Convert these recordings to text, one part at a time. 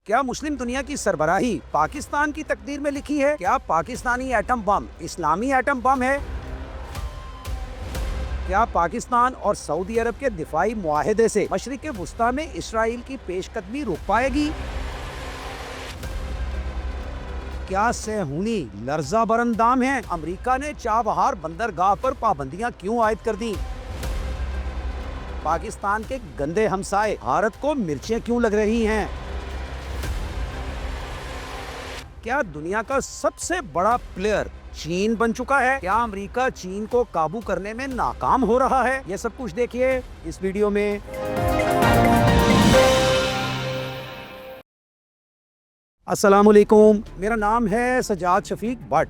کیا مسلم دنیا کی سربراہی پاکستان کی تقدیر میں لکھی ہے؟ کیا پاکستانی ایٹم بم اسلامی ایٹم بم ہے؟ کیا پاکستان اور سعودی عرب کے دفاعی معاہدے سے مشرق وسطی میں اسرائیل کی پیش قدمی رک پائے گی؟ کیا صہیونی لرزہ بر اندام ہیں؟ امریکہ نے چابہار بندرگاہ پر پابندیاں کیوں عائد کر دیں؟ پاکستان کے گندے ہمسائے بھارت کو مرچیں کیوں لگ رہی ہیں؟ کیا دنیا کا سب سے بڑا پلیئر چین بن چکا ہے؟ کیا امریکہ چین کو قابو کرنے میں ناکام ہو رہا ہے؟ یہ سب کچھ دیکھیے اس ویڈیو میں۔ السلام علیکم، میرا نام ہے سجاد شفیق بٹ۔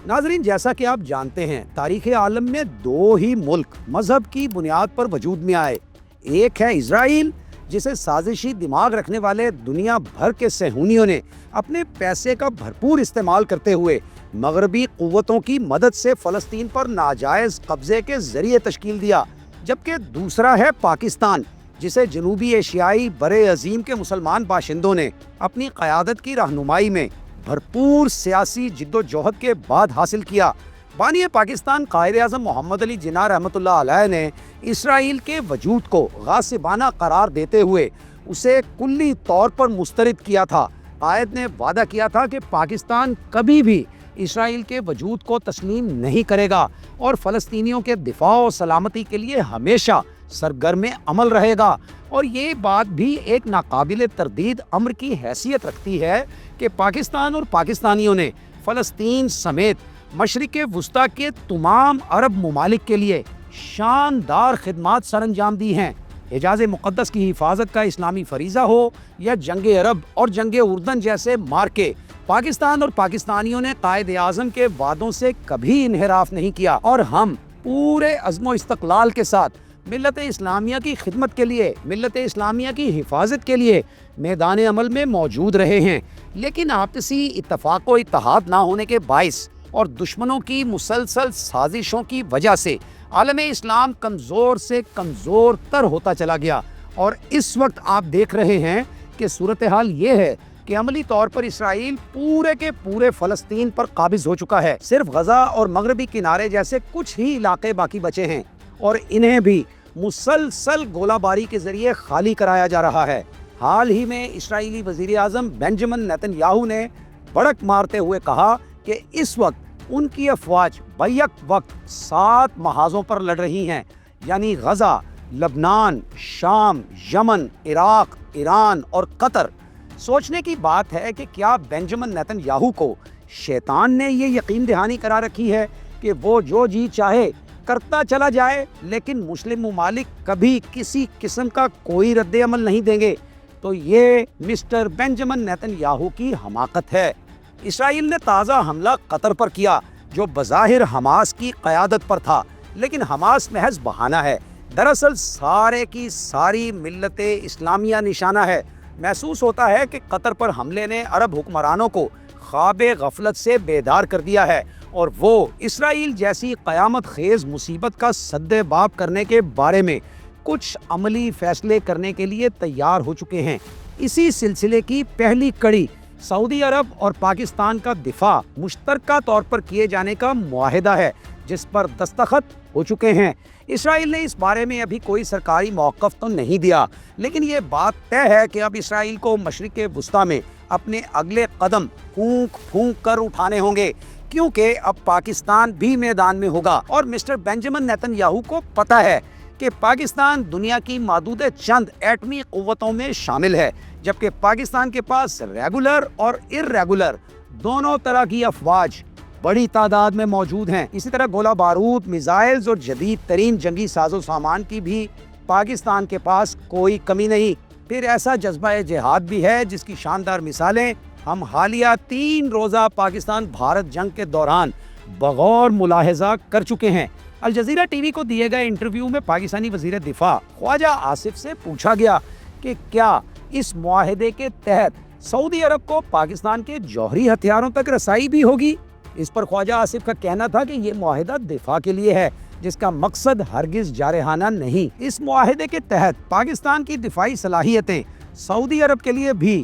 ناظرین، جیسا کہ آپ جانتے ہیں، تاریخ عالم میں دو ہی ملک مذہب کی بنیاد پر وجود میں آئے۔ ایک ہے اسرائیل، جسے سازشی دماغ رکھنے والے دنیا بھر کے صہیونیوں نے اپنے پیسے کا بھرپور استعمال کرتے ہوئے مغربی قوتوں کی مدد سے فلسطین پر ناجائز قبضے کے ذریعے تشکیل دیا، جبکہ دوسرا ہے پاکستان، جسے جنوبی ایشیائی برِ عظیم کے مسلمان باشندوں نے اپنی قیادت کی رہنمائی میں بھرپور سیاسی جد و جہد کے بعد حاصل کیا۔ بانی پاکستان قائد اعظم محمد علی جناح رحمۃ اللہ علیہ نے اسرائیل کے وجود کو غاصبانہ قرار دیتے ہوئے اسے کلی طور پر مسترد کیا تھا۔ قائد نے وعدہ کیا تھا کہ پاکستان کبھی بھی اسرائیل کے وجود کو تسلیم نہیں کرے گا اور فلسطینیوں کے دفاع و سلامتی کے لیے ہمیشہ سرگرم عمل رہے گا، اور یہ بات بھی ایک ناقابل تردید امر کی حیثیت رکھتی ہے کہ پاکستان اور پاکستانیوں نے فلسطین سمیت مشرق وسطی کے تمام عرب ممالک کے لیے شاندار خدمات سر انجام دی ہیں۔ حجاز مقدس کی حفاظت کا اسلامی فریضہ ہو یا جنگ عرب اور جنگ اردن جیسے مارکے، پاکستان اور پاکستانیوں نے قائد اعظم کے وعدوں سے کبھی انحراف نہیں کیا، اور ہم پورے عزم و استقلال کے ساتھ ملت اسلامیہ کی خدمت کے لیے، ملت اسلامیہ کی حفاظت کے لیے میدان عمل میں موجود رہے ہیں۔ لیکن آپسی اتفاق و اتحاد نہ ہونے کے باعث اور دشمنوں کی مسلسل سازشوں کی وجہ سے عالم اسلام کمزور سے کمزور تر ہوتا چلا گیا، اور اس وقت آپ دیکھ رہے ہیں کہ صورتحال یہ ہے کہ عملی طور پر اسرائیل پورے کے پورے فلسطین پر قابض ہو چکا ہے۔ صرف غزہ اور مغربی کنارے جیسے کچھ ہی علاقے باقی بچے ہیں، اور انہیں بھی مسلسل گولہ باری کے ذریعے خالی کرایا جا رہا ہے۔ حال ہی میں اسرائیلی وزیر اعظم بنجمن نیتن یاہو نے بڑک مارتے ہوئے کہا کہ اس وقت ان کی افواج بیک وقت 7 محاذوں پر لڑ رہی ہیں، یعنی غزہ، لبنان، شام، یمن، عراق، ایران اور قطر۔ سوچنے کی بات ہے کہ کیا بنجمن نیتن یاہو کو شیطان نے یہ یقین دہانی کرا رکھی ہے کہ وہ جو جی چاہے کرتا چلا جائے، لیکن مسلم ممالک کبھی کسی قسم کا کوئی رد عمل نہیں دیں گے؟ تو یہ مسٹر بنجمن نیتن یاہو کی حماقت ہے۔ اسرائیل نے تازہ حملہ قطر پر کیا، جو بظاہر حماس کی قیادت پر تھا، لیکن حماس محض بہانہ ہے۔ دراصل سارے کی ساری ملت اسلامیہ نشانہ ہے۔ محسوس ہوتا ہے کہ قطر پر حملے نے عرب حکمرانوں کو خواب غفلت سے بیدار کر دیا ہے، اور وہ اسرائیل جیسی قیامت خیز مصیبت کا سد باب کرنے کے بارے میں کچھ عملی فیصلے کرنے کے لیے تیار ہو چکے ہیں۔ اسی سلسلے کی پہلی کڑی سعودی عرب اور پاکستان کا دفاع مشترکہ طور پر کیے جانے کا معاہدہ ہے، جس پر دستخط ہو چکے ہیں۔ اسرائیل نے اس بارے میں ابھی کوئی سرکاری موقف تو نہیں دیا، لیکن یہ بات طے ہے کہ اب اسرائیل کو مشرق وسطی میں اپنے اگلے قدم پھونک پھونک کر اٹھانے ہوں گے، کیونکہ اب پاکستان بھی میدان میں ہوگا، اور مسٹر بنجمن نیتن یاہو کو پتہ ہے کہ پاکستان دنیا کی معدود چند ایٹمی قوتوں میں شامل ہے، جبکہ پاکستان کے پاس ریگولر اور ارریگولر دونوں طرح کی افواج بڑی تعداد میں موجود ہیں۔ اسی طرح گولہ بارود، میزائلز اور جدید ترین جنگی ساز و سامان کی بھی پاکستان کے پاس کوئی کمی نہیں۔ پھر ایسا جذبہ جہاد بھی ہے جس کی شاندار مثالیں ہم حالیہ 3 روزہ پاکستان بھارت جنگ کے دوران بغور ملاحظہ کر چکے ہیں۔ الجزیرہ ٹی وی کو دیے گئے انٹرویو میں پاکستانی وزیر دفاع خواجہ آصف سے پوچھا گیا کہ کیا اس معاہدے کے تحت سعودی عرب کو پاکستان کے جوہری ہتھیاروں تک رسائی بھی ہوگی؟ اس پر خواجہ آصف کا کہنا تھا کہ یہ معاہدہ دفاع کے لیے ہے، جس کا مقصد ہرگز جارحانہ نہیں۔ اس معاہدے کے تحت پاکستان کی دفاعی صلاحیتیں سعودی عرب کے لیے بھی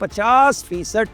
50%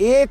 1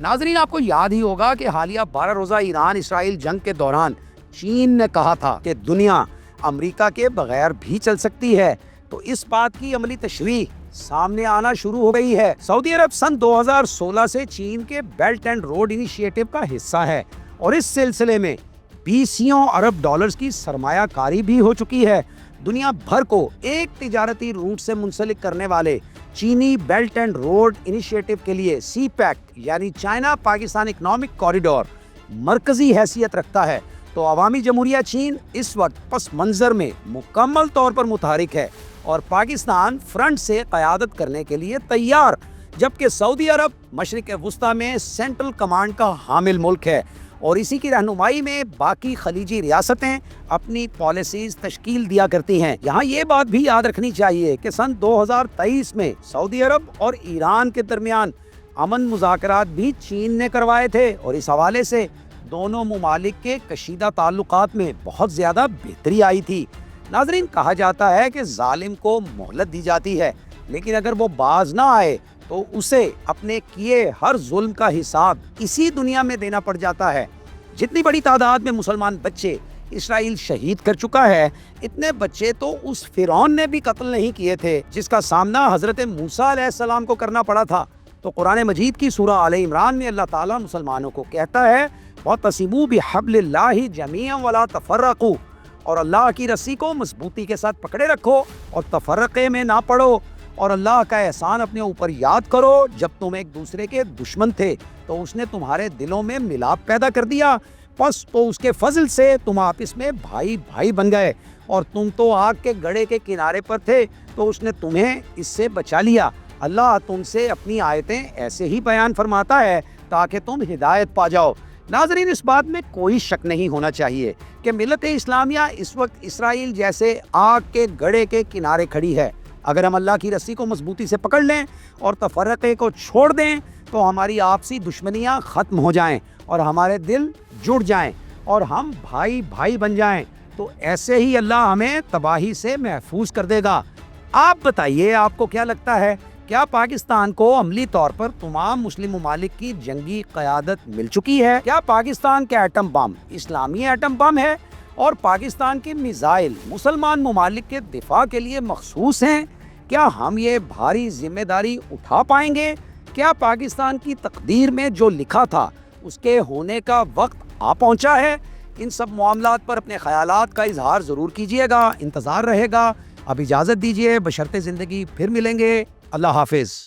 ناظرین آپ کو یاد ہی ہوگا کہ حالیہ 12 روزہ ایران اسرائیل جنگ کے دوران چین نے کہا تھا کہ دنیا امریکہ کے بغیر بھی چل سکتی ہے، تو اس بات کی عملی تشریح سامنے آنا شروع ہو گئی ہے۔ سعودی عرب سن 2016 سے چین کے بیلٹ اینڈ روڈ انیشیٹو کا حصہ ہے اور اس سلسلے میں 20 ارب ڈالرز کی سرمایہ کاری بھی ہو چکی ہے۔ دنیا بھر کو ایک تجارتی روٹ سے منسلک کرنے والے چینی بیلٹ اینڈ روڈ انیشیٹو کے لیے سی پیک یعنی چائنا پاکستان اکنامک کوریڈور مرکزی حیثیت رکھتا ہے، تو عوامی جمہوریہ چین اس وقت پس منظر میں مکمل طور پر متحرک ہے اور پاکستان فرنٹ سے قیادت کرنے کے لیے تیار، جبکہ سعودی عرب مشرق وسطیٰ میں سینٹرل کمانڈ کا حامل ملک ہے اور اسی کی رہنمائی میں باقی خلیجی ریاستیں اپنی پالیسیز تشکیل دیا کرتی ہیں۔ یہاں یہ بات بھی یاد رکھنی چاہیے کہ سن 2023 میں سعودی عرب اور ایران کے درمیان امن مذاکرات بھی چین نے کروائے تھے اور اس حوالے سے دونوں ممالک کے کشیدہ تعلقات میں بہت زیادہ بہتری آئی تھی۔ ناظرین کہا جاتا ہے کہ ظالم کو مہلت دی جاتی ہے، لیکن اگر وہ باز نہ آئے تو اسے اپنے کیے ہر ظلم کا حساب اسی دنیا میں دینا پڑ جاتا ہے۔ جتنی بڑی تعداد میں مسلمان بچے اسرائیل شہید کر چکا ہے، اتنے بچے تو اس فرعون نے بھی قتل نہیں کیے تھے جس کا سامنا حضرت موسیٰ علیہ السلام کو کرنا پڑا تھا۔ تو قرآن مجید کی سورہ آل عمران میں اللہ تعالیٰ مسلمانوں کو کہتا ہے وَاعْتَصِمُوا بِحَبْلِ اللَّهِ جَمِيعًا وَلَا تَفَرَّقُوا، اور اللہ کی رسی کو مضبوطی کے ساتھ پکڑے رکھو اور تفرقے میں نہ پڑو، اور اللہ کا احسان اپنے اوپر یاد کرو جب تم ایک دوسرے کے دشمن تھے تو اس نے تمہارے دلوں میں ملاپ پیدا کر دیا، پس تو اس کے فضل سے تم آپس میں بھائی بھائی بن گئے، اور تم تو آگ کے گڑھے کے کنارے پر تھے تو اس نے تمہیں اس سے بچا لیا۔ اللہ تم سے اپنی آیتیں ایسے ہی بیان فرماتا ہے تاکہ تم ہدایت پا جاؤ۔ ناظرین اس بات میں کوئی شک نہیں ہونا چاہیے کہ ملت اسلامیہ اس وقت اسرائیل جیسے آگ کے گڑھے کے کنارے کھڑی ہے۔ اگر ہم اللہ کی رسی کو مضبوطی سے پکڑ لیں اور تفرقے کو چھوڑ دیں تو ہماری آپسی دشمنیاں ختم ہو جائیں اور ہمارے دل جڑ جائیں اور ہم بھائی بھائی بن جائیں، تو ایسے ہی اللہ ہمیں تباہی سے محفوظ کر دے گا۔ آپ بتائیے آپ کو کیا لگتا ہے، کیا پاکستان کو عملی طور پر تمام مسلم ممالک کی جنگی قیادت مل چکی ہے؟ کیا پاکستان کے ایٹم بم اسلامی ایٹم بم ہے اور پاکستان کے میزائل مسلمان ممالک کے دفاع کے لیے مخصوص ہیں؟ کیا ہم یہ بھاری ذمہ داری اٹھا پائیں گے؟ کیا پاکستان کی تقدیر میں جو لکھا تھا اس کے ہونے کا وقت آ پہنچا ہے؟ ان سب معاملات پر اپنے خیالات کا اظہار ضرور کیجیے گا، انتظار رہے گا۔ اب اجازت دیجیے، بشرط زندگی پھر ملیں گے۔ اللہ حافظ۔